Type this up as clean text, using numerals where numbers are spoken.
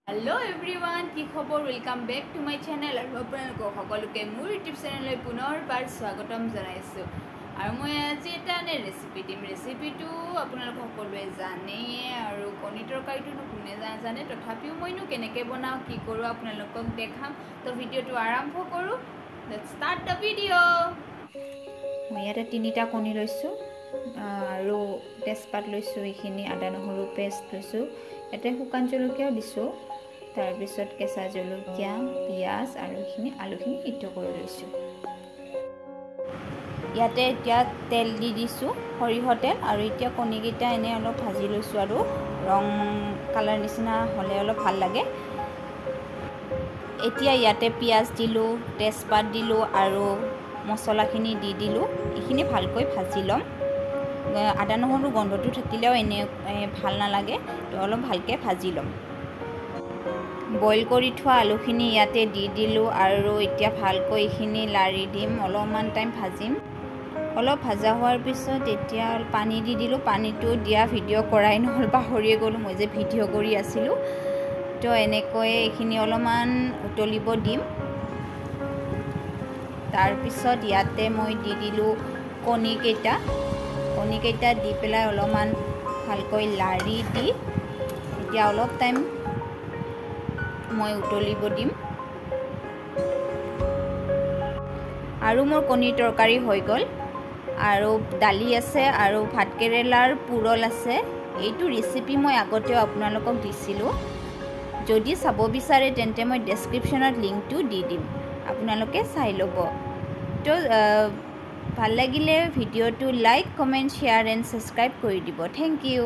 Hello everyone, কি খবৰ? Welcome back to my channel আৰু আপোনালোকক সকলোকে মোৰ YouTube চেনেললৈ পুনৰবাৰ স্বাগতম জনাইছো। আৰু মই আজি এটা ৰেচিপি দিম। ৰেচিপিটো আপোনালোক সকলোৱে জানে আৰু কণী তৰকাৰীটো কোনে জানে, তথাপিও মইনো কেনেকৈ বনাও কি কৰো আপোনালোকক দেখাম। তো ভিডিওটো আৰম্ভ কৰো। Let's start the video. মই ইয়াতে 3টা কণী লৈছো আৰু তেজপাত লৈছো, এইখিনি আদা নহৰু পেষ্ট লৈছো, এতে শুকান জলকীয়া দিছো, তাৰ পিছত কেঁচা জলকীয়া, পিয়াজ আৰু এইখিনি আলুখিনি সিদ্ধ কৰি লৈছো। ইয়াতে এতিয়া তেল দি দিছো, সৰিয়হ তেল, আৰু এতিয়া কণীকেইটা এনে অলপ ভাজি লৈছো আৰু ৰং কালাৰ নিচিনা হ'লে অলপ ভাল লাগে। এতিয়া ইয়াতে পিয়াজ দিলো, তেজপাত দিলো আৰু মছলাখিনি দি দিলো। এইখিনি ভালকৈ ভাজি ল'ম। আদা নহৰু গন্ধটো থাকিলেও এনে ভাল নালাগে, তো অলপ ভালকৈ ভাজি ল'ম। বইল কৰি থোৱা আলুখিনি ইয়াতে দি দিলো আৰু এতিয়া ভালকৈ এইখিনি লাৰি দিম, অলপমান টাইম ভাজিম। অলপ ভাজা হোৱাৰ পিছত এতিয়া পানী দি দিলো। পানীটো দিয়া ভিডিঅ' কৰাই নহ'ল, পাহৰিয়ে গ'লোঁ মই যে ভিডিঅ' কৰি আছিলোঁ। তো এনেকৈ এইখিনি অলপমান উতলিব দিম। তাৰপিছত ইয়াতে মই দি দিলোঁ কণীকেইটা দি পেলাই অলপমান ভালকৈ লাৰি দি এতিয়া অলপ টাইম মই উতলিব দিম। আৰু মোৰ কণীৰ তৰকাৰী হৈ গ'ল, আৰু দালি আছে আৰু ভাতকেৰেলাৰ পুৰল আছে। এইটো ৰেচিপি মই আগতেও আপোনালোকক দিছিলোঁ। যদি চাব বিচাৰে তেন্তে মই ডেছক্ৰিপশ্যনত লিংকটো দি দিম, আপোনালোকে চাই ল'ব। তো ভাল লাগিলে ভিডিঅ'টো like, comment, share and subscribe কৰি দিব। Thank U.